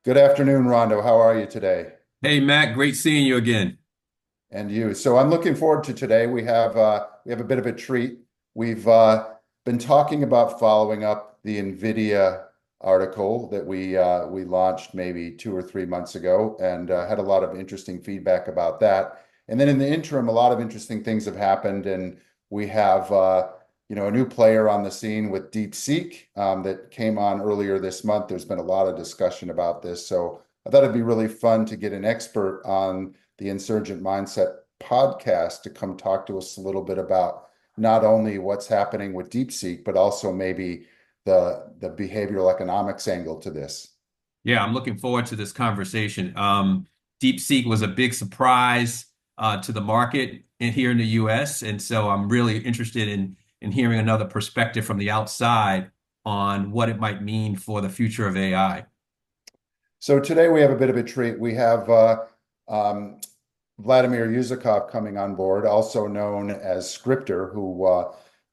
Good afternoon, Rondo. How are you today? Hey Matt, great seeing you again. And you. So I'm looking forward to today. We have a bit of a treat. We've been talking about following up the NVIDIA article that we launched maybe 2 or 3 months ago, and had a lot of interesting feedback about that. And then in the interim, a lot of interesting things have happened, and we have a new player on the scene with DeepSeek that came on earlier this month. There's been a lot of discussion about this, so I thought it'd be really fun to get an expert on the Insurgent Mindset podcast to come talk to us a little bit about not only what's happening with DeepSeek, but also maybe the behavioral economics angle to this. Yeah, I'm looking forward to this conversation. DeepSeek was a big surprise to the market here in the US. And so I'm really interested in hearing another perspective from the outside on what it might mean for the future of AI. So today we have a bit of a treat. We have um, Vladimir Yuzhakov coming on board, also known as Scripter, who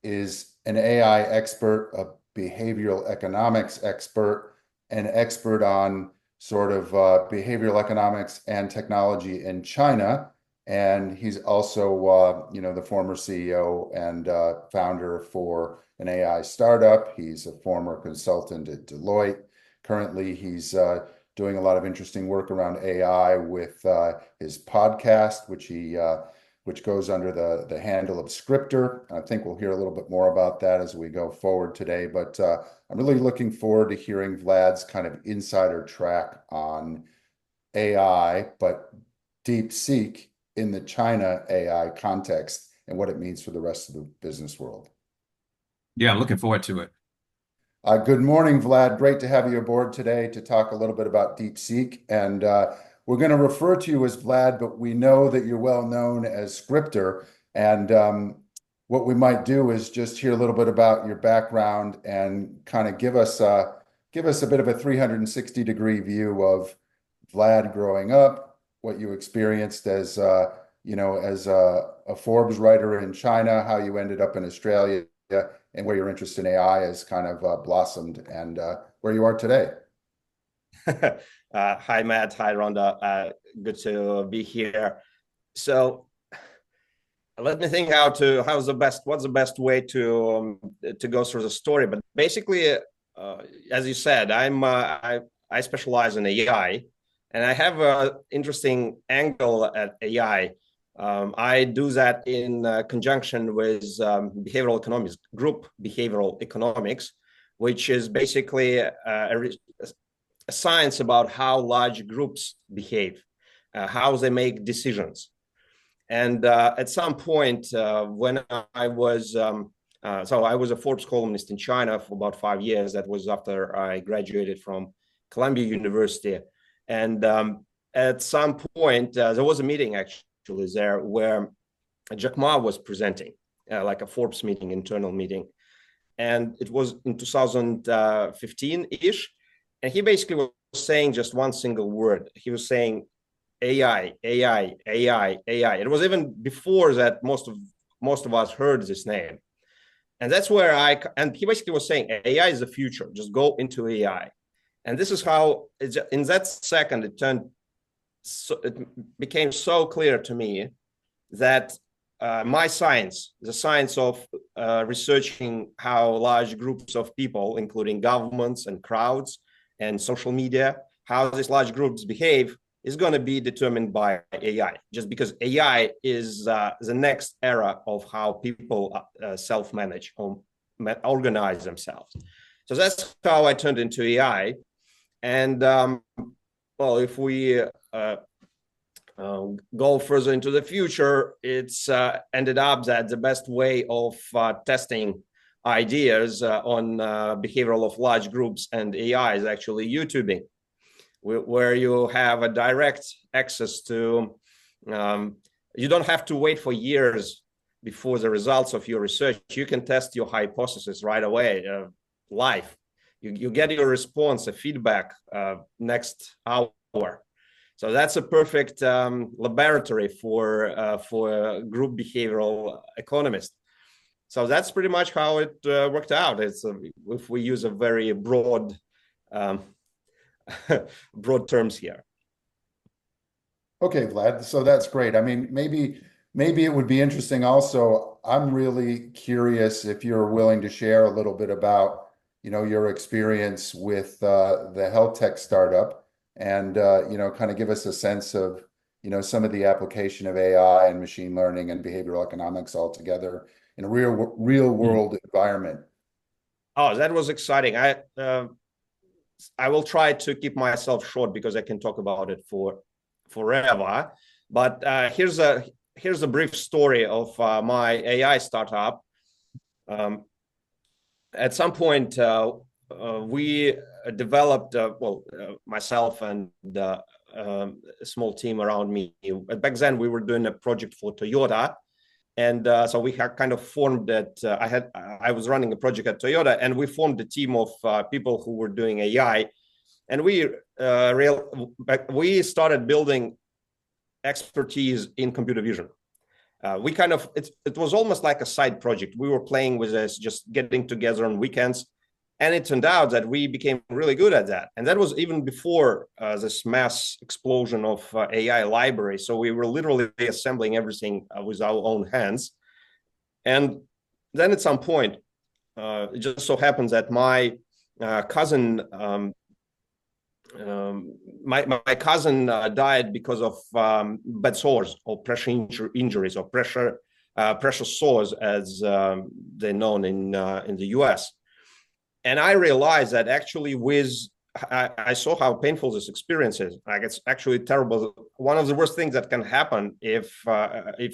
is an AI expert, a behavioral economics expert, an expert on sort of behavioral economics and technology in China. And he's also, the former CEO and founder for an AI startup. He's a former consultant at Deloitte. Currently, he's doing a lot of interesting work around AI with his podcast, which goes under the handle of Scripter. I think we'll hear a little bit more about that as we go forward today. But I'm really looking forward to hearing Vlad's kind of insider track on AI, but DeepSeek in the China AI context and what it means for the rest of the business world. Yeah, I'm looking forward to it. Good morning, Vlad. Great to have you aboard today to talk a little bit about DeepSeek. And we're going to refer to you as Vlad, but we know that you're well known as Scripter. And what we might do is just hear a little bit about your background and kind of give us a bit of a 360-degree view of Vlad growing up, what you experienced as as a Forbes writer in China, how you ended up in Australia, and where your interest in AI has kind of blossomed, and where you are today. Hi, Matt. Hi, Rhonda. Good to be here. So let me think what's the best way to go through the story. But basically, as you said, I specialize in AI, and I have an interesting angle at AI. I do that in conjunction with behavioral economics, group behavioral economics, which is basically a science about how large groups behave, how they make decisions. And at some point, when I was I was a Forbes columnist in China for about 5 years. That was after I graduated from Columbia University. And at some point, there was a meeting actually there where Jack Ma was presenting, like a Forbes meeting, internal meeting. And it was in 2015-ish. And he basically was saying just one single word. He was saying AI, AI, AI, AI. It was even before that most of us heard this name. And that's where and he basically was saying AI is the future. Just go into AI. And this is how, in that second, it became so clear to me that my science, the science of researching how large groups of people, including governments and crowds and social media, how these large groups behave, is going to be determined by AI, just because AI is the next era of how people self-manage or organize themselves. So that's how I turned into AI. And well, if we go further into the future, it's ended up that the best way of testing ideas on behavioral of large groups and AI is actually YouTubing, where you have a direct access to, you don't have to wait for years before the results of your research. You can test your hypothesis right away, live. You get your response, a feedback next hour. So that's a perfect laboratory for a group behavioral economist. So that's pretty much how it worked out. It's if we use a very broad broad terms here. Okay, Vlad. So that's great. I mean, maybe it would be interesting also. I'm really curious if you're willing to share a little bit about, your experience with the health tech startup and kind of give us a sense of, some of the application of AI and machine learning and behavioral economics all together in a real world environment. Oh, that was exciting. I will try to keep myself short because I can talk about it for forever. But here's a brief story of my AI startup. At some point, we developed, myself and a small team around me. Back then, we were doing a project for Toyota. And so we had kind of formed that. I was running a project at Toyota, and we formed a team of people who were doing AI, and we started building expertise in computer vision. It was almost like a side project. We were playing with this, just getting together on weekends, and it turned out that we became really good at that. And that was even before this mass explosion of AI libraries. So we were literally assembling everything with our own hands. And then at some point, it just so happens that my cousin, my cousin died because of bad sores or pressure injuries or pressure sores, as they're known in the US. And I realized that actually I saw how painful this experience is. Like, it's actually terrible. One of the worst things that can happen if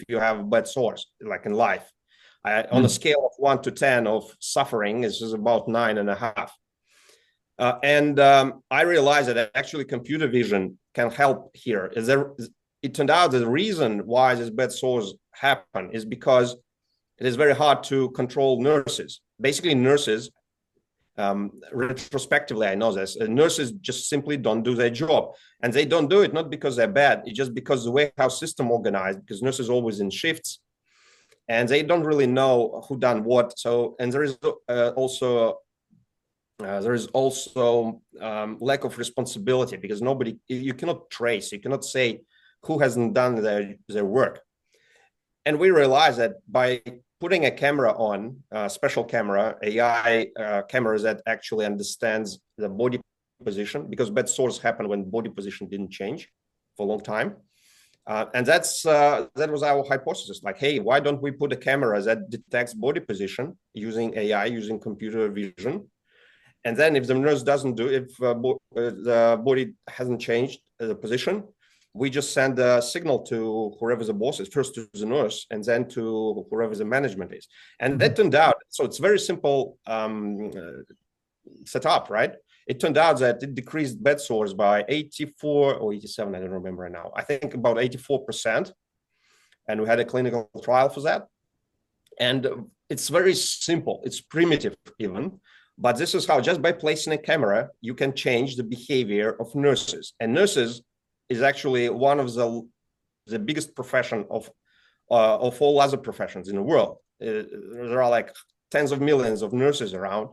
you have bad sores, like in life. On a scale of 1 to 10 of suffering, this is about 9.5. I realized that actually computer vision can help here. It turned out that the reason why these bad sores happen is because it is very hard to control nurses. Basically, nurses, retrospectively, I know this, nurses just simply don't do their job. And they don't do it not because they're bad, it's just because the way how system organized, because nurses are always in shifts, and they don't really know who done what. So, and there is also lack of responsibility, because you cannot trace, you cannot say who hasn't done their work. And we realized that by putting a camera on, a special camera, AI camera that actually understands the body position, because bad sores happen when body position didn't change for a long time. And that was our hypothesis. Like, hey, why don't we put a camera that detects body position using AI, using computer vision? And then if the nurse doesn't do it, if the body hasn't changed the position, we just send a signal to whoever the boss is, first to the nurse and then to whoever the management is. And that turned out, so it's very simple setup, right? It turned out that it decreased bed sores by 84 or 87, I don't remember right now. I think about 84%. And we had a clinical trial for that. And it's very simple. It's primitive even. But this is how, just by placing a camera, you can change the behavior of nurses. And nurses is actually one of the biggest profession of all other professions in the world. There are like tens of millions of nurses around.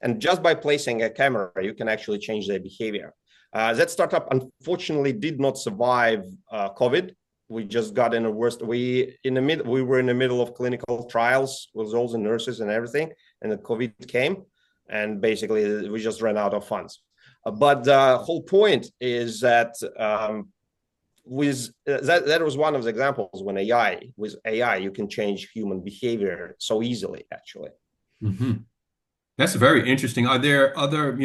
And just by placing a camera, you can actually change their behavior. That startup, unfortunately, did not survive COVID. We just got in the worst. We were in the middle of clinical trials with all the nurses and everything, and the COVID came, and basically we just ran out of funds. But the whole point is that that was one of the examples when with AI you can change human behavior so easily, actually. Mm-hmm. That's very interesting. Are there other,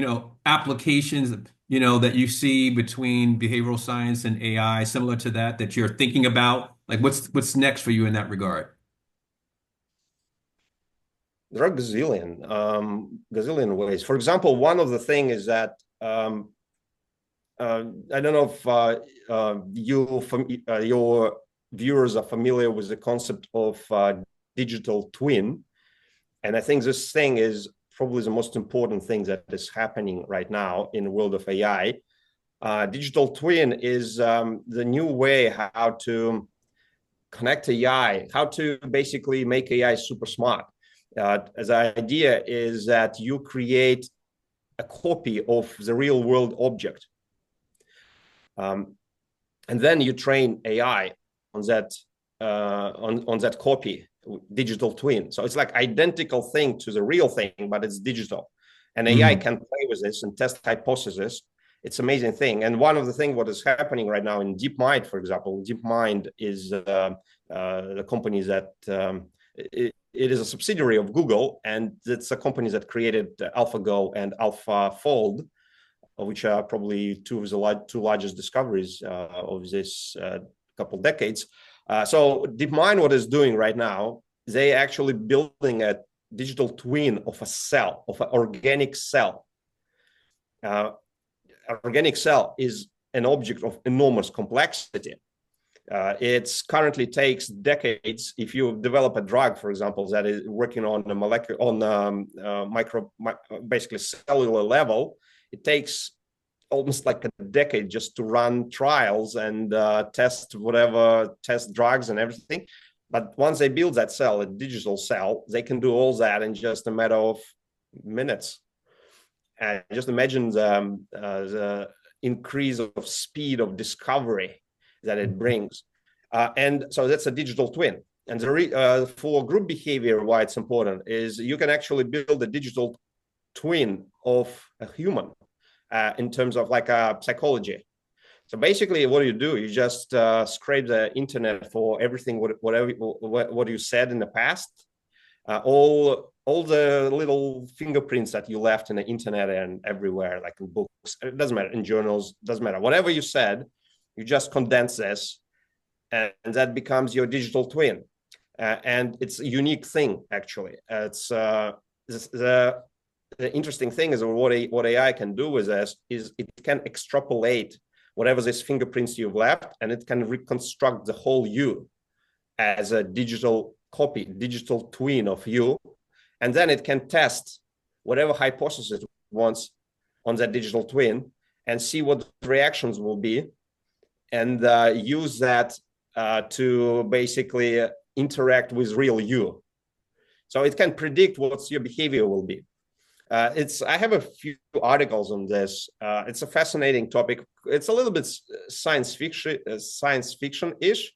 applications, that you see between behavioral science and AI similar to that you're thinking about? Like what's next for you in that regard? There are gazillion ways. For example, one of the things is that I don't know if your viewers are familiar with the concept of digital twin. And I think this thing is probably the most important thing that is happening right now in the world of AI. Digital twin is the new way how to connect AI, how to basically make AI super smart. The idea is that you create a copy of the real world object. And then you train AI on that on that copy, digital twin. So it's like identical thing to the real thing, but it's digital. And AI can play with this and test hypotheses. It's an amazing thing. And one of the things what is happening right now in DeepMind, for example, DeepMind is the company that it is a subsidiary of Google, and it's a company that created AlphaGo and AlphaFold, which are probably two of the two largest discoveries of this couple decades. So DeepMind, what is doing right now, they actually building a digital twin of a cell, of an organic cell. Organic cell is an object of enormous complexity. It currently takes decades. If you develop a drug, for example, that is working on a molecular, on basically cellular level, it takes almost like a decade just to run trials and test drugs and everything. But once they build that cell, a digital cell, they can do all that in just a matter of minutes. And just imagine the increase of speed of discovery that it brings. And so that's a digital twin. And for group behavior, why it's important is you can actually build a digital twin of a human in terms of like psychology. So basically what you just scrape the internet for everything, what you said in the past, all the little fingerprints that you left in the internet and everywhere, like in books, it doesn't matter, in journals, doesn't matter. Whatever you said, you just condense this, and that becomes your digital twin. And it's a unique thing, actually. It's the interesting thing is what AI can do with this is it can extrapolate whatever these fingerprints you've left, and it can reconstruct the whole you as a digital copy, digital twin of you. And then it can test whatever hypothesis it wants on that digital twin and see what the reactions will be, and use that to basically interact with real you. So it can predict what your behavior will be. I have a few articles on this. It's a fascinating topic. It's a little bit science fiction-ish,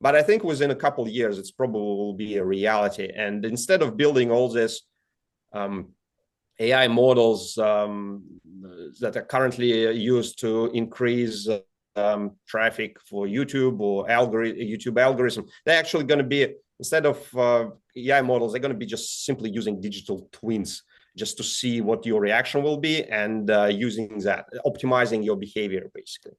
but I think within a couple of years, it's probably will be a reality. And instead of building all this AI models that are currently used to increase traffic for YouTube or YouTube algorithm, they're actually going to be, instead of AI models, they're going to be just simply using digital twins just to see what your reaction will be, and using that, optimizing your behavior, basically.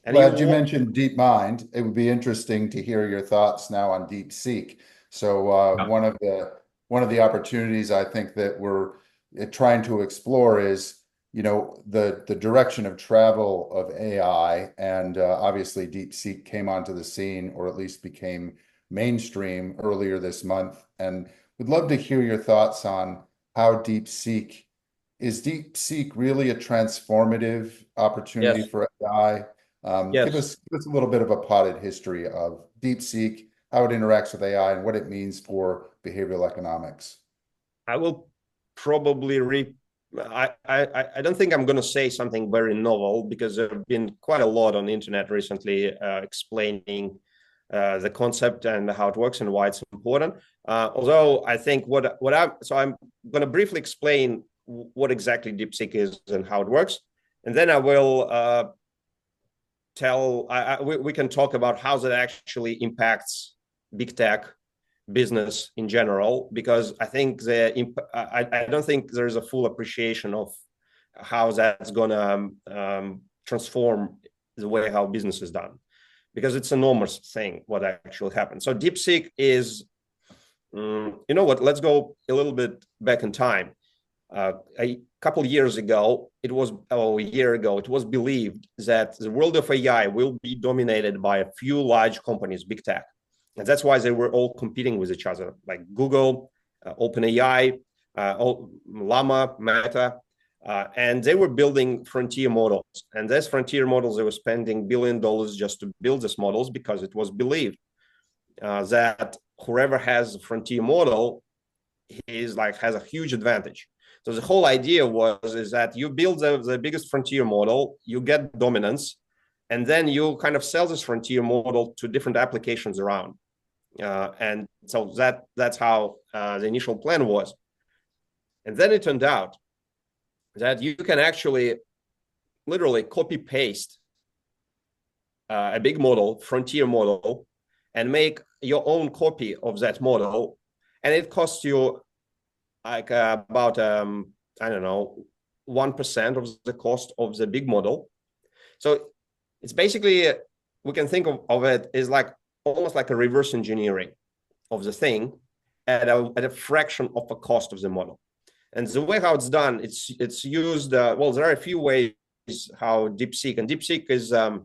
Glad you mentioned DeepMind. It would be interesting to hear your thoughts now on DeepSeek. So one of the opportunities I think that we're trying to explore is, the direction of travel of AI, and obviously DeepSeek came onto the scene, or at least became mainstream earlier this month. And we'd love to hear your thoughts on how is DeepSeek really a transformative opportunity for AI? Give us a little bit of a potted history of DeepSeek, how it interacts with AI, and what it means for behavioral economics. I will probably I don't think I'm going to say something very novel, because there have been quite a lot on the internet recently explaining the concept and how it works and why it's important. Although I think I'm going to briefly explain what exactly DeepSeek is and how it works, and then I will we can talk about how that actually impacts big tech business in general, because I think I don't think there's a full appreciation of how that's going to transform the way how business is done, because it's an enormous thing what actually happened. So DeepSeek is, let's go a little bit back in time. A couple of years ago, it was believed that the world of AI will be dominated by a few large companies, big tech. And that's why they were all competing with each other, like Google, OpenAI, Llama, Meta, and they were building frontier models. And these frontier models, they were spending $1 billion just to build these models, because it was believed that whoever has a frontier model has a huge advantage. So the whole idea is that you build the biggest frontier model, you get dominance, And then you kind of sell this frontier model to different applications around. And so that's how the initial plan was. And then it turned out that you can actually literally copy paste a big model, frontier model, and make your own copy of that model. And it costs you like about, I don't know, 1% of the cost of the big model. So it's basically, we can think of it as like almost like a reverse engineering of the thing at a fraction of the cost of the model. And the way how it's done, it's used, well, there are a few ways how DeepSeek, and DeepSeek is a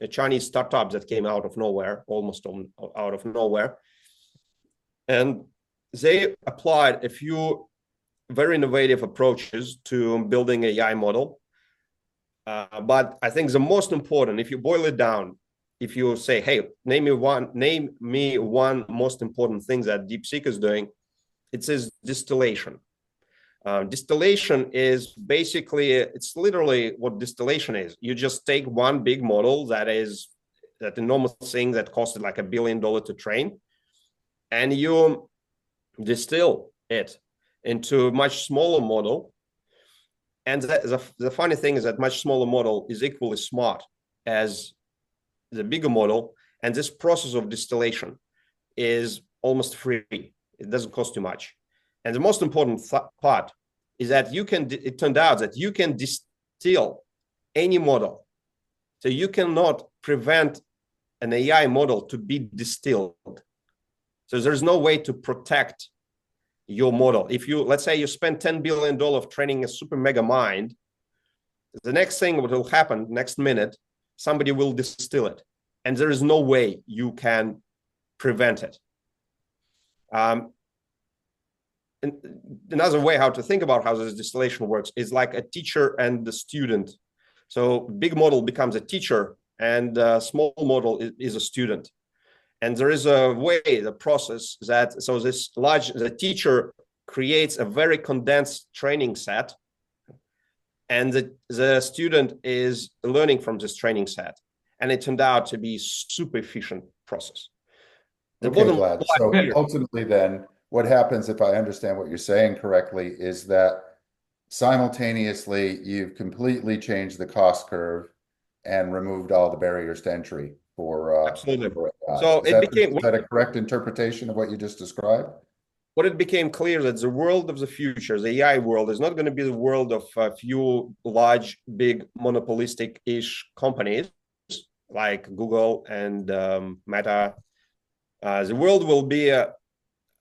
Chinese startup that came out of nowhere, almost out of nowhere. And they applied a few very innovative approaches to building an AI model. But I think the most important, if you boil it down, if you say, hey, name me one most important thing that DeepSeek is doing, it says distillation. Distillation is basically, it's literally what distillation is. You just take one big model that enormous thing that costed like $1 billion to train, and you distill it into a much smaller model. And the funny thing is that much smaller model is equally smart as the bigger model. And this process of distillation is almost free. It doesn't cost too much. And the most important part is that it turned out that you can distill any model. So you cannot prevent an AI model to be distilled. So there's no way to protect your model. If you, let's say you spend $10 billion training a super mega mind, the next thing what will happen next minute, somebody will distill it. And there is no way you can prevent it. And another way how to think about how this distillation works is like a teacher and the student. So big model becomes a teacher and small model is a student. And there is a way, the process that, so the teacher creates a very condensed training set, and the student is learning from this training set. And it turned out to be super efficient process. Okay, Vlad. So ultimately then, what happens, if I understand what you're saying correctly, is that simultaneously you've completely changed the cost curve and removed all the barriers to entry for absolutely. So is that a correct interpretation of what you just described? What it became clear that the world of the future, the AI world, is not going to be the world of a few large, big, monopolistic-ish companies like Google and Meta. The world will be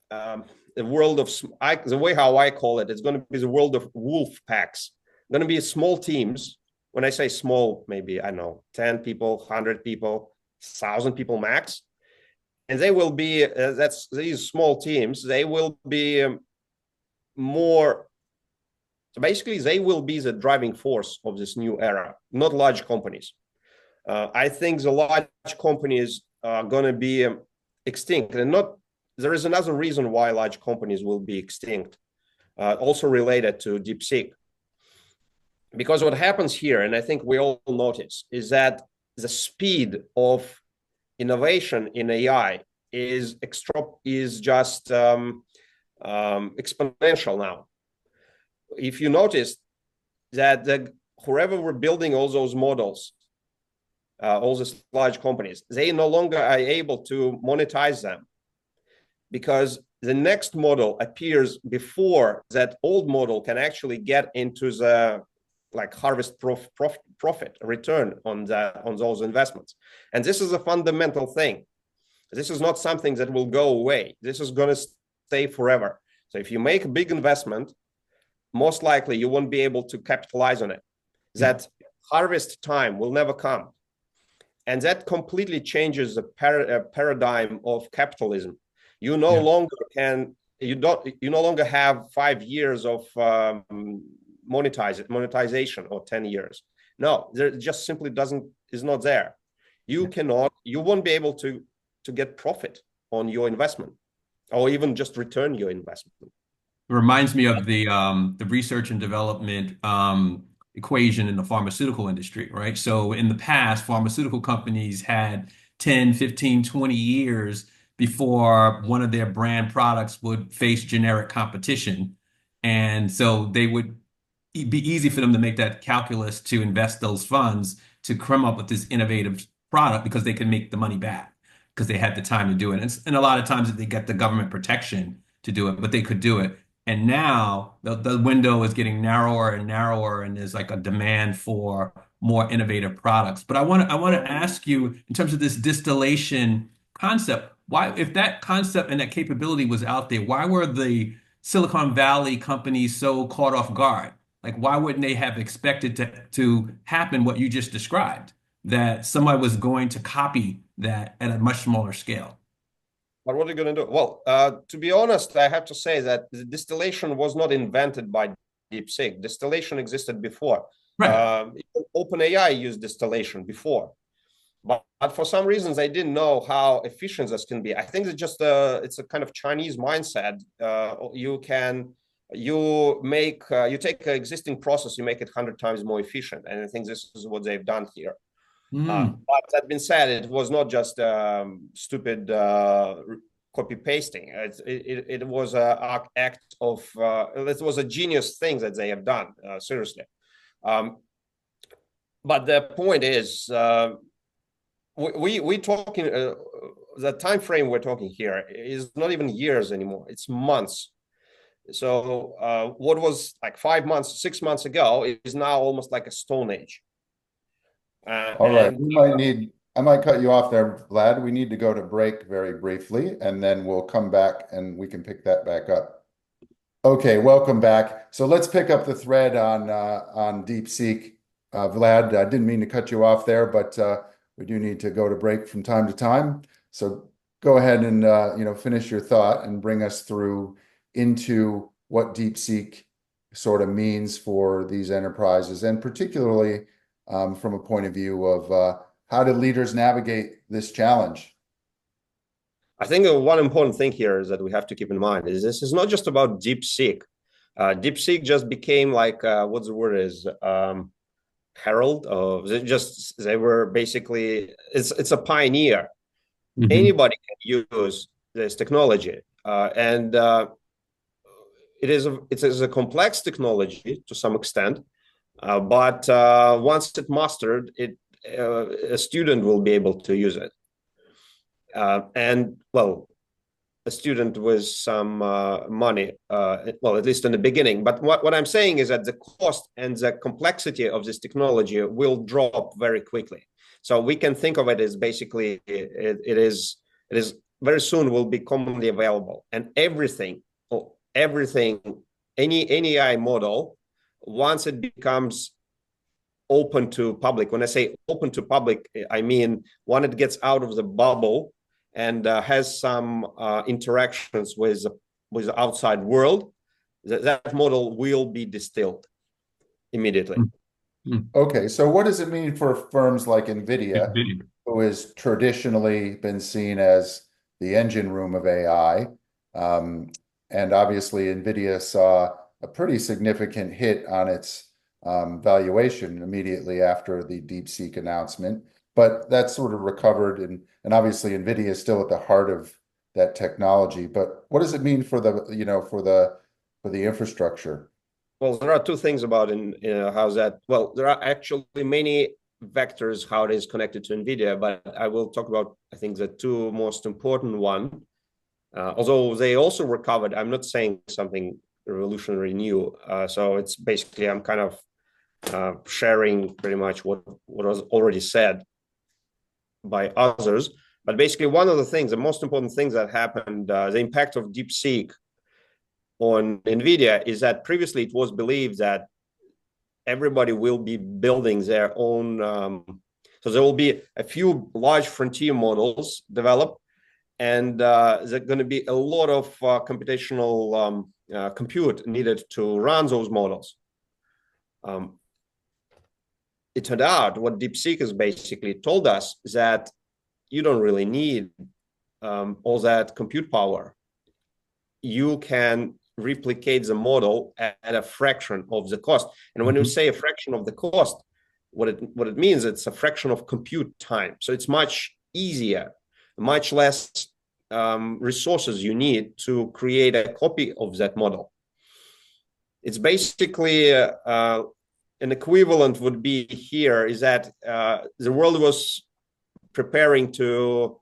the world of, the way how I call it, it's going to be the world of wolf packs. Going to be small teams. When I say small, maybe, I don't know, 10 people, 100 people, 1,000 people max. And they will be, these small teams, they will be more, so basically they will be the driving force of this new era, not large companies. I think the large companies are going to be extinct, and there is another reason why large companies will be extinct, also related to DeepSeek. Because what happens here, and I think we all notice, is that the speed of innovation in AI is just exponential now. If you notice that whoever were building all those models, all these large companies, they no longer are able to monetize them, because the next model appears before that old model can actually get into the harvest profit return on those investments. And this is a fundamental thing. This is not something that will go away. This is going to stay forever. So if you make a big investment, most likely you won't be able to capitalize on it. That harvest time will never come. And that completely changes the paradigm of capitalism. You no longer can, you no longer have 5 years of monetization or 10 years. No, there just simply is not there. You won't be able to get profit on your investment, or even just return your investment. It reminds me of the research and development equation in the pharmaceutical industry, right? So in the past, pharmaceutical companies had 10, 15, 20 years before one of their brand products would face generic competition. And so they would be easy for them to make that calculus to invest those funds to come up with this innovative product because they can make the money back because they had the time to do it. And a lot of times they get the government protection to do it, but they could do it. And now the window is getting narrower and narrower, and there's like a demand for more innovative products. But I want to ask you in terms of this distillation concept, why, if that concept and that capability was out there, why were the Silicon Valley companies so caught off guard? Like, why wouldn't they have expected to happen what you just described, that somebody was going to copy that at a much smaller scale? But what are you going to do? Well, to be honest, I have to say that the distillation was not invented by DeepSeek. Distillation existed before. Right. OpenAI used distillation before, but for some reasons I didn't know how efficient this can be. I think it's just it's a kind of Chinese mindset. You take an existing process, you make it 100 times more efficient, and I think this is what they've done here. Mm. But that being said, it was not just stupid copy pasting. It was an act of it was a genius thing that they have done. Seriously, but the point is, we talking the time frame we're talking here is not even years anymore; it's months. So what was like 5 months, 6 months ago is now almost like a stone age. All right, I might cut you off there, Vlad. We need to go to break very briefly, and then we'll come back and we can pick that back up. Okay, welcome back. So let's pick up the thread on DeepSeek. Vlad, I didn't mean to cut you off there, but we do need to go to break from time to time. So go ahead and finish your thought and bring us through into what DeepSeek sort of means for these enterprises, and particularly from a point of view of how do leaders navigate this challenge? I think one important thing here is that we have to keep in mind is this is not just about DeepSeek. DeepSeek just became like what's the word is herald of they were basically it's a pioneer. Mm-hmm. Anybody can use this technology, and it is a complex technology to some extent. But once it's mastered, a student will be able to use it. And well, a student with some money, well, at least in the beginning. But what I'm saying is that the cost and the complexity of this technology will drop very quickly. So we can think of it as basically it is very soon will be commonly available, and everything, any AI model, once it becomes open to public, when I say open to public, I mean when it gets out of the bubble and has some interactions with the outside world, that model will be distilled immediately. Okay, so what does it mean for firms like NVIDIA, who has traditionally been seen as the engine room of AI? And obviously NVIDIA saw a pretty significant hit on its valuation immediately after the DeepSeek announcement, but that sort of recovered, and obviously NVIDIA is still at the heart of that technology. But what does it mean for the infrastructure? Well, there are two things about how's that. Well, there are actually many vectors how it is connected to NVIDIA, but I will talk about, I think, the two most important one. Although they also recovered, I'm not saying something revolutionary new. So it's basically I'm kind of sharing pretty much what was already said by others. But basically, one of the things, the most important things that happened, the impact of DeepSeek on NVIDIA is that previously it was believed that everybody will be building their own. So there will be a few large frontier models developed, and there's going to be a lot of computational compute needed to run those models. It turned out what DeepSeek has basically told us is that you don't really need all that compute power. You can replicate the model at a fraction of the cost. And when you say a fraction of the cost, what it means, it's a fraction of compute time. So it's much easier, much less resources you need to create a copy of that model. It's basically an equivalent would be here is that the world was preparing the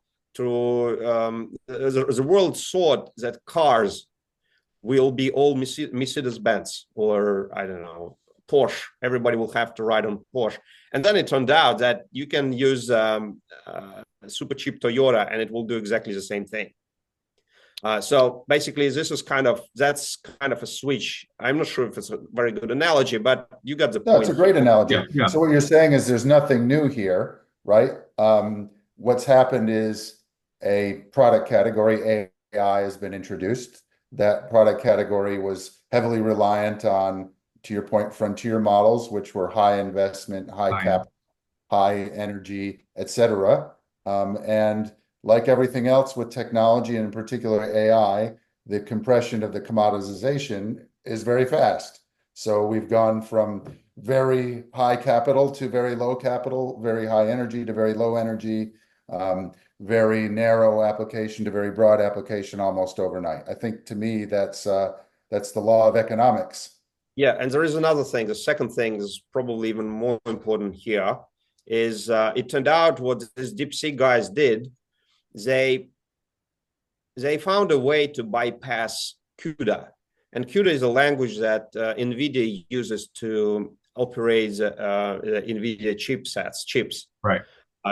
world thought that cars will be all Mercedes-Benz or I don't know, Porsche. Everybody will have to ride on Porsche. And then it turned out that you can use super cheap Toyota and it will do exactly the same thing. So basically, that's kind of a switch. I'm not sure if it's a very good analogy, but you got the point. No, it's a great analogy. Yeah. So what you're saying is there's nothing new here, right? What's happened is a product category, AI, has been introduced. That product category was heavily reliant on, to your point, frontier models, which were high investment, high capital, high energy, et cetera. And like everything else with technology, and in particular AI, the compression of the commoditization is very fast. So we've gone from very high capital to very low capital, very high energy to very low energy, very narrow application to very broad application almost overnight. I think to me that's the law of economics. Yeah, and there is another thing. The second thing is probably even more important here. Is it turned out what these DeepSeek guys did? They found a way to bypass CUDA, and CUDA is a language that NVIDIA uses to operate NVIDIA chips. Right.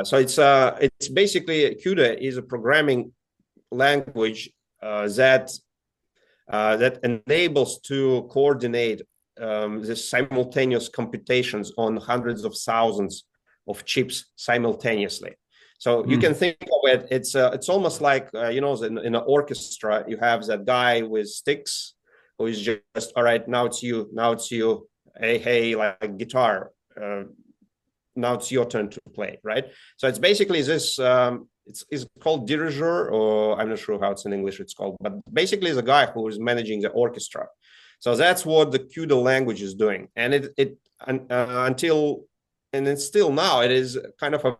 So it's basically CUDA is a programming language that enables to coordinate the simultaneous computations on hundreds of thousands of chips simultaneously. So you can think of it. It's almost like in an orchestra you have that guy with sticks who is just, all right, now it's you, hey, like guitar. Now it's your turn to play, right? So it's basically this. It's called diriger, or I'm not sure how it's in English. It's called, but basically the guy who is managing the orchestra. So that's what the CUDA language is doing, and it's still now, it is kind of a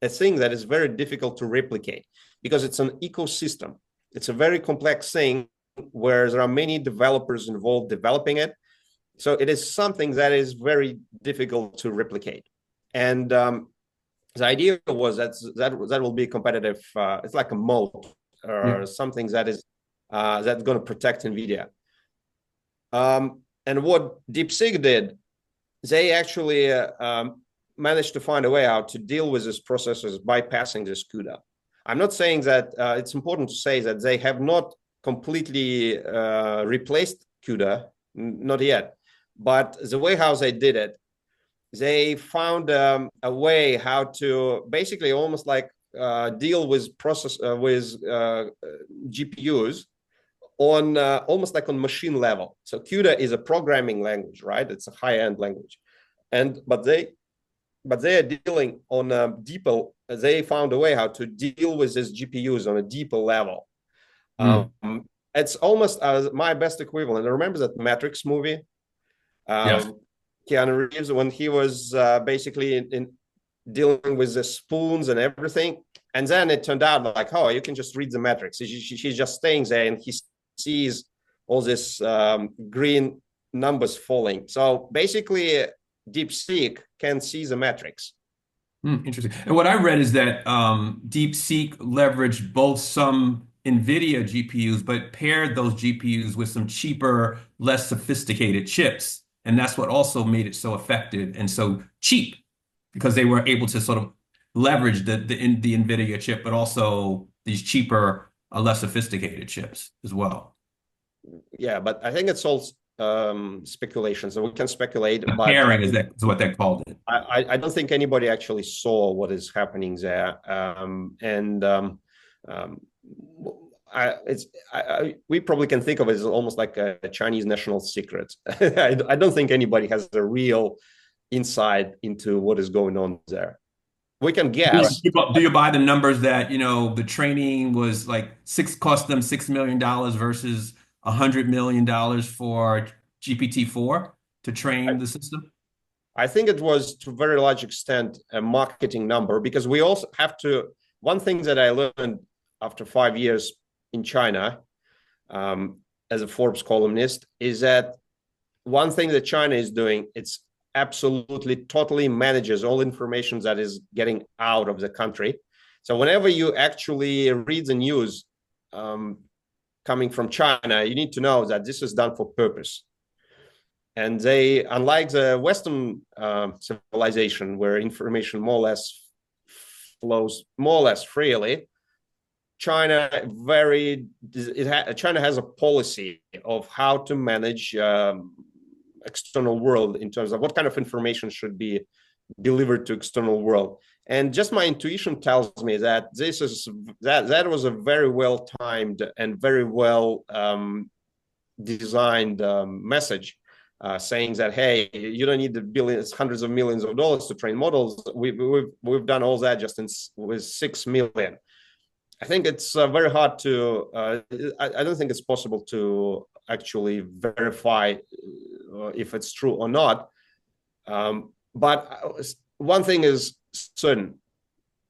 thing that is very difficult to replicate because it's an ecosystem. It's a very complex thing where there are many developers involved developing it. So it is something that is very difficult to replicate. And the idea was that will be competitive. It's like a moat or something that is that's going to protect NVIDIA. And what DeepSeek did, they actually managed to find a way out to deal with these processors bypassing this CUDA. I'm not saying that it's important to say that they have not completely replaced CUDA, not yet. But the way how they did it, they found a way how to basically almost like deal with GPUs on almost like on machine level. So CUDA is a programming language, right? It's a high-end language, but they are dealing on a deeper. They found a way how to deal with these GPUs on a deeper level. It's almost my best equivalent. I remember that Matrix movie. Yes. Keanu Reeves, when he was basically in dealing with the spoons and everything, and then it turned out like, oh, you can just read the Matrix. She's just staying there, and he sees all this green numbers falling. So basically, DeepSeek can see the Matrix. Interesting. And what I read is that DeepSeek leveraged both some NVIDIA GPUs, but paired those GPUs with some cheaper, less sophisticated chips. And that's what also made it so effective and so cheap, because they were able to sort of leverage the NVIDIA chip, but also these cheaper, less sophisticated chips as well. Yeah, but I think it's all speculation. So we can speculate. Pairing is what they called it. I don't think anybody actually saw what is happening there. We probably can think of it as almost like a Chinese national secret. I don't think anybody has a real insight into what is going on there. We can guess. Do you buy the numbers that, the training was like cost them $6 million versus $100 million for GPT-4 to train the system? I think it was to a very large extent a marketing number, because we also have to. One thing that I learned after 5 years in China, as a Forbes columnist, is that one thing that China is doing, it's absolutely totally manages all information that is getting out of the country. So whenever you actually read the news coming from China, you need to know that this is done for purpose. And they, unlike the Western civilization, where information more or less flows more or less freely, China China has a policy of how to manage external world in terms of what kind of information should be delivered to external world. And just my intuition tells me that that was a very well timed and very well designed message, saying that, hey, you don't need the billions, hundreds of millions of dollars to train models. We've done all that just with 6 million. I think it's very hard to. I don't think it's possible to actually verify if it's true or not. But one thing is certain: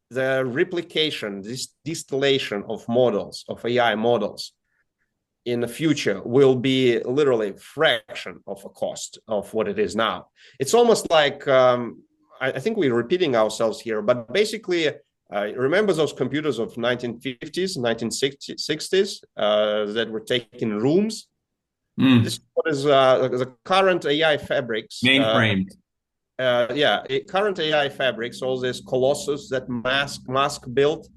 the replication, this distillation of models, of AI models, in the future will be literally a fraction of a cost of what it is now. It's almost like I think we're repeating ourselves here, but basically. Remember those computers of 1950s, 1960s that were taken in rooms? This is what is the current AI fabrics. Mainframe. Current AI fabrics, all these colossus that mask built.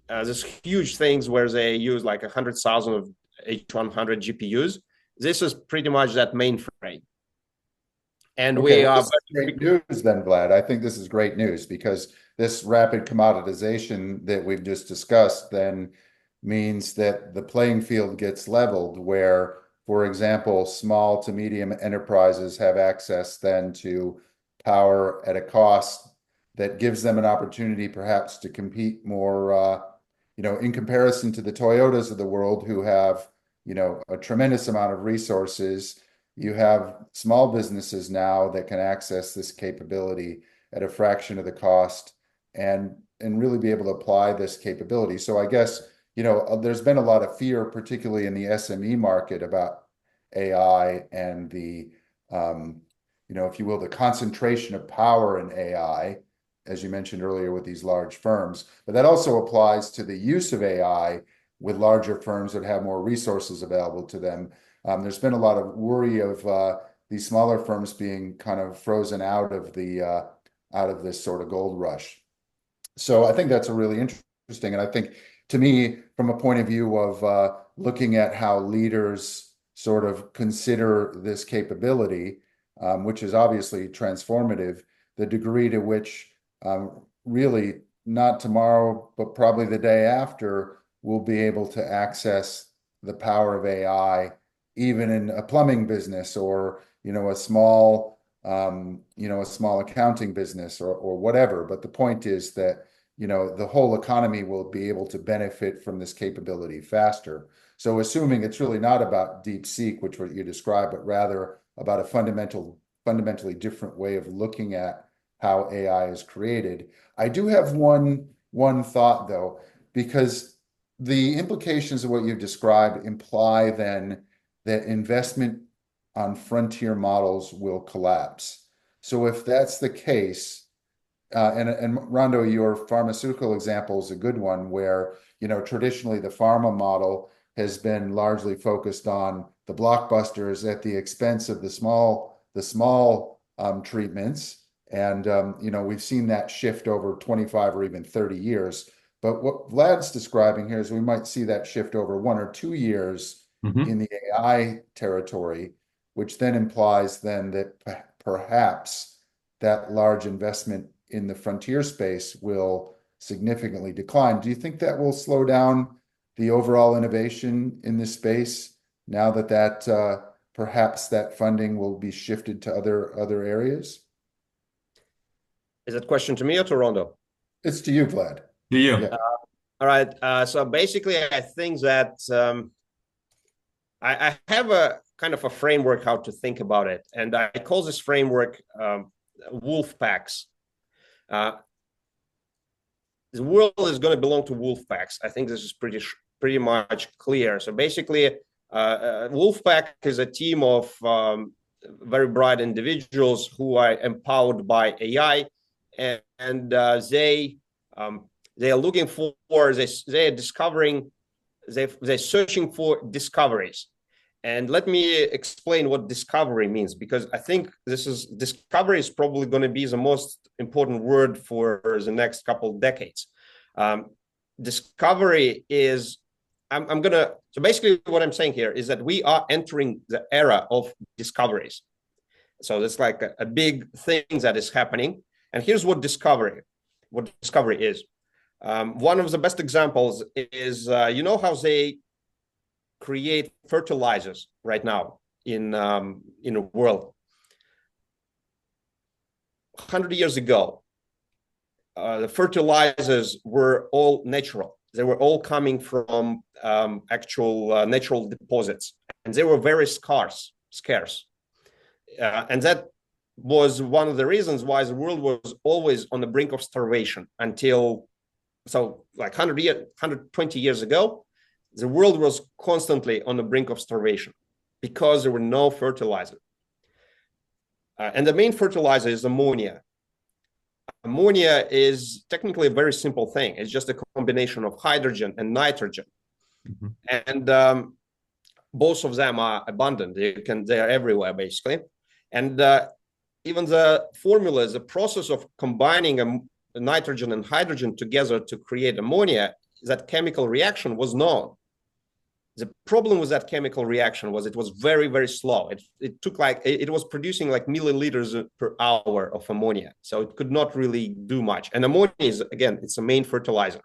There's huge things where they use like 100,000 of H100 GPUs. This is pretty much that mainframe. And okay, well, this is great news then, Vlad. I think this is great news, because this rapid commoditization that we've just discussed then means that the playing field gets leveled, where, for example, small to medium enterprises have access then to power at a cost that gives them an opportunity perhaps to compete more, in comparison to the Toyotas of the world, who have, a tremendous amount of resources. You have small businesses now that can access this capability at a fraction of the cost and really be able to apply this capability. So I guess, there's been a lot of fear, particularly in the SME market, about AI and the, if you will, the concentration of power in AI, as you mentioned earlier with these large firms. But that also applies to the use of AI with larger firms that have more resources available to them. There's been a lot of worry of these smaller firms being kind of frozen out of this sort of gold rush. So I think that's a really interesting, and I think, to me, from a point of view of looking at how leaders sort of consider this capability, which is obviously transformative, the degree to which really not tomorrow, but probably the day after, we'll be able to access the power of AI, even in a plumbing business, or a small accounting business, or whatever. But the point is that the whole economy will be able to benefit from this capability faster. So assuming it's really not about DeepSeek, which what you described, but rather about a fundamentally different way of looking at how AI is created. I do have one thought, though, because the implications of what you've described imply then that investment on frontier models will collapse. So if that's the case, and Rondo, your pharmaceutical example is a good one, where traditionally the pharma model has been largely focused on the blockbusters at the expense of the small treatments, and we've seen that shift over 25 or even 30 years. But what Vlad's describing here is we might see that shift over 1 or 2 years in the AI territory, which then implies then that perhaps that large investment in the frontier space will significantly decline. Do you think that will slow down the overall innovation in this space now that perhaps that funding will be shifted to other areas? Is that question to me or to Rondo? It's to you, Vlad. To you. Yeah. All right. So basically, I think that I have a kind of a framework how to think about it, and I call this framework wolf packs. The world is going to belong to wolf packs. I think this is pretty much clear. So basically, wolf pack is a team of very bright individuals who are empowered by AI, and they are looking for, they are discovering, they're searching for discoveries. And let me explain what discovery means, because I think discovery is probably going to be the most important word for the next couple of decades. Discovery is, so basically what I'm saying here is that we are entering the era of discoveries. So it's like a big thing that is happening. And here's what discovery is. One of the best examples is, you know how they create fertilizers right now in the world. 100 years ago, the fertilizers were all natural. They were all coming from actual natural deposits, and they were very scarce. And that was one of the reasons why the world was always on the brink of starvation until, so like 120 years ago, the world was constantly on the brink of starvation because there were no fertilizer. And the main fertilizer is ammonia. Ammonia is technically a very simple thing. It's just a combination of hydrogen and nitrogen. Mm-hmm. And both of them are abundant. They are everywhere, basically. And even the formula, the process of combining nitrogen and hydrogen together to create ammonia, that chemical reaction was known. The problem with that chemical reaction was it was very, very slow. It took it was producing like milliliters per hour of ammonia. So it could not really do much. And ammonia is, again, it's a main fertilizer.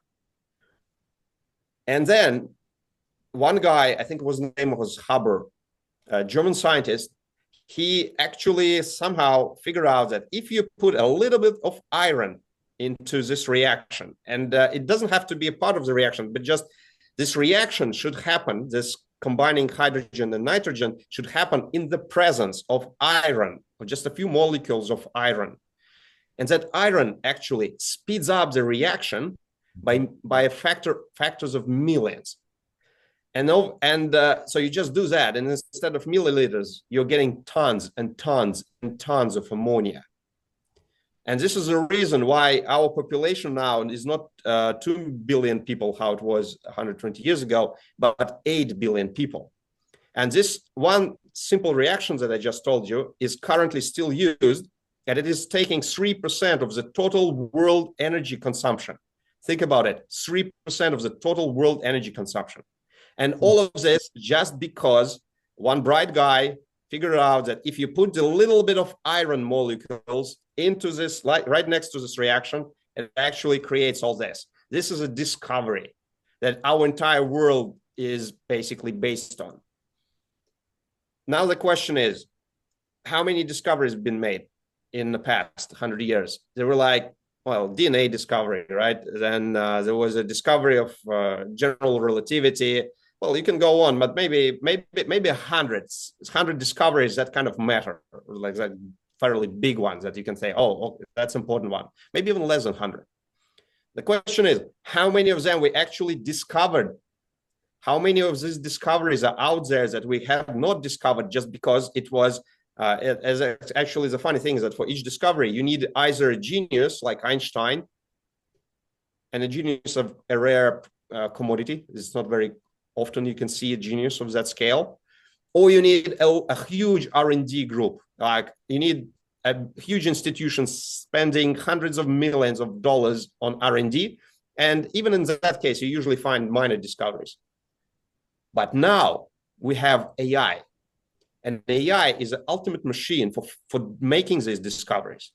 And then one guy, I think his name was Haber, a German scientist, he actually somehow figured out that if you put a little bit of iron into this reaction, and it doesn't have to be a part of the reaction, but just this reaction should happen, this combining hydrogen and nitrogen should happen in the presence of iron, or just a few molecules of iron. And that iron actually speeds up the reaction by factors of millions. And so you just do that, and instead of milliliters, you're getting tons and tons and tons of ammonia. And this is the reason why our population now is not 2 billion people, how it was 120 years ago, but 8 billion people. And this one simple reaction that I just told you is currently still used, and it is taking 3% of the total world energy consumption. Think about it, 3% of the total world energy consumption. And all of this just because one bright guy figured out that if you put a little bit of iron molecules into this, right next to this reaction, it actually creates all this. This is a discovery that our entire world is basically based on. Now the question is, how many discoveries have been made in the past 100 years? There were DNA discovery, right? Then there was a discovery of general relativity. Well, you can go on, but maybe 100 discoveries that kind of matter, like that fairly big ones that you can say, oh, that's an important one. Maybe even less than 100. The question is, how many of them we actually discovered? How many of these discoveries are out there that we have not discovered just because it was, actually the funny thing is that for each discovery, you need either a genius like Einstein, and a genius of a rare commodity. It's not very often you can see a genius of that scale, or you need a huge R&D group. Like you need a huge institution spending hundreds of millions of dollars on R&D. And even in that case, you usually find minor discoveries. But now we have AI, and AI is the ultimate machine for making these discoveries.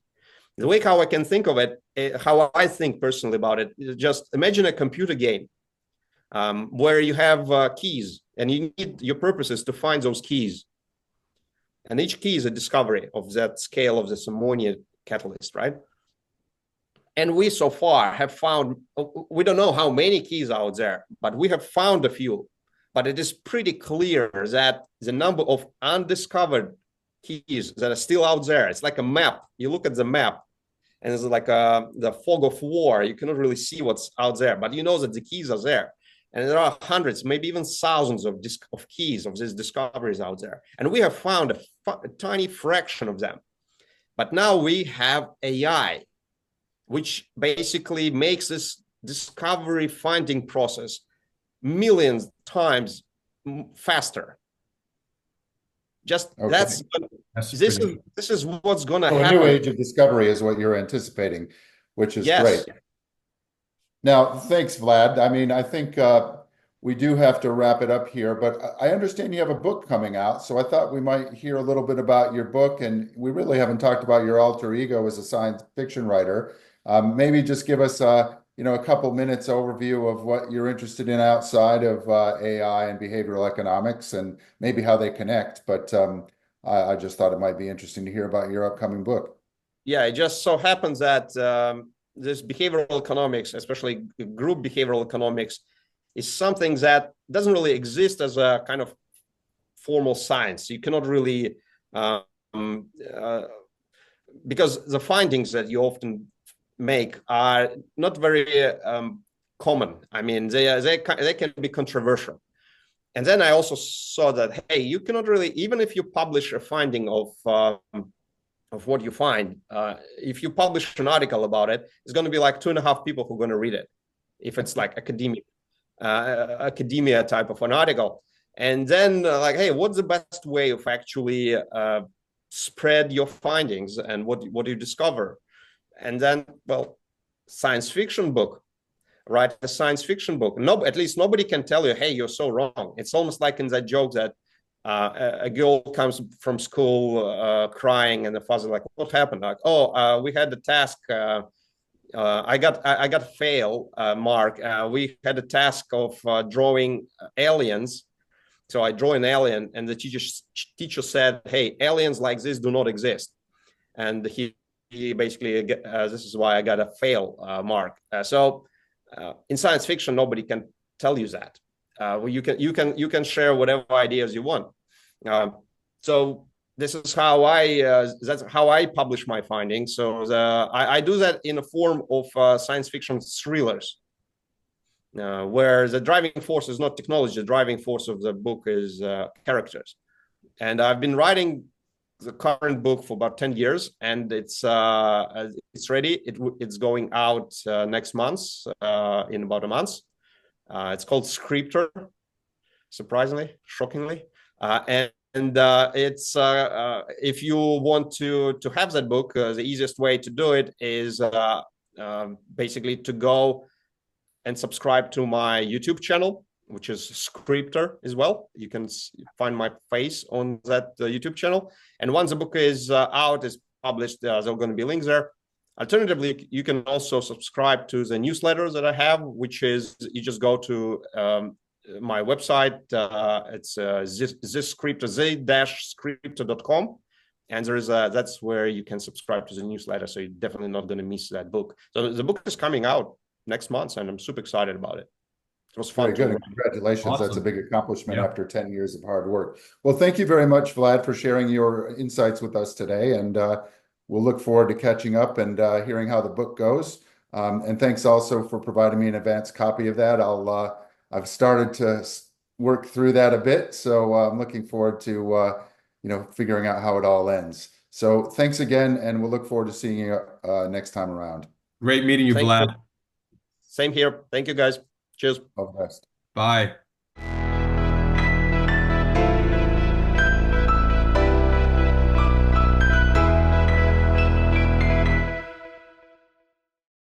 The way how I can think of it, how I think personally about it, is just imagine a computer game where you have keys, and your purpose is to find those keys. And each key is a discovery of that scale of this ammonia catalyst, right? And we so far have found, we don't know how many keys out there, but we have found a few. but it is pretty clear that the number of undiscovered keys that are still out there, it's like a map. You look at the map, and it's like the fog of war. You cannot really see what's out there, but you know that the keys are there. And there are hundreds, maybe even thousands of keys of these discoveries out there. And we have found a tiny fraction of them. But now we have AI, which basically makes this discovery finding process millions times faster. Just Okay. this is what's going to So happen. a new age of discovery is what you're anticipating, which is Yes. great. Now, thanks, Vlad. I mean, I think we do have to wrap it up here, but I understand you have a book coming out, so I thought we might hear a little bit about your book, and we really haven't talked about your alter ego as a science fiction writer. Maybe just give us a couple minutes overview of what you're interested in outside of AI and behavioral economics, and maybe how they connect. But I just thought it might be interesting to hear about your upcoming book. Yeah, it just so happens that this behavioral economics, especially group behavioral economics, is something that doesn't really exist as a kind of formal science. You cannot really, because the findings that you often make are not very common. I mean, they can be controversial. And then I also saw that, hey, you cannot really, even if you publish a finding of what you find, if you publish an article about it, it's going to be like 2.5 people who are going to read it, if it's like academia type of an article. And then like, hey, what's the best way of actually spread your findings and what do you discover? And then, well, science fiction book, write a science fiction book. No, at least nobody can tell you, hey, you're so wrong. It's almost like in that joke that a girl comes from school crying, and the father like, what happened? Like, oh, we had the task. I got fail mark. We had a task of drawing aliens. So I draw an alien, and the teacher said, hey, aliens like this do not exist. And he basically, this is why I got a fail mark. So in science fiction, nobody can tell you that. You can share whatever ideas you want. So this is how that's how I publish my findings. So I do that in a form of science fiction thrillers, where the driving force is not technology. The driving force of the book is characters. And I've been writing the current book for about 10 years, and it's ready. It's going out next month, in about a month. It's called Scriptor, surprisingly, shockingly. And it's if you want to have that book, the easiest way to do it is basically to go and subscribe to my YouTube channel, which is Scriptor as well. You can find my face on that YouTube channel. And once the book is out, is published, there are going to be links there. Alternatively, you can also subscribe to the newsletters that I have, which is you just go to my website. It's z-scriptor.com. And there is that's where you can subscribe to the newsletter. So you're definitely not going to miss that book. So the book is coming out next month, and I'm super excited about it. It was fun. Very good. Congratulations. Awesome. That's a big accomplishment after 10 years of hard work. Well, thank you very much, Vlad, for sharing your insights with us today. And we'll look forward to catching up and hearing how the book goes. And thanks also for providing me an advanced copy of that. I've started to work through that a bit. So I'm looking forward to, figuring out how it all ends. So thanks again. And we'll look forward to seeing you next time around. Great meeting you, Vlad. Same here. Thank you, guys. Cheers. All the best. Bye.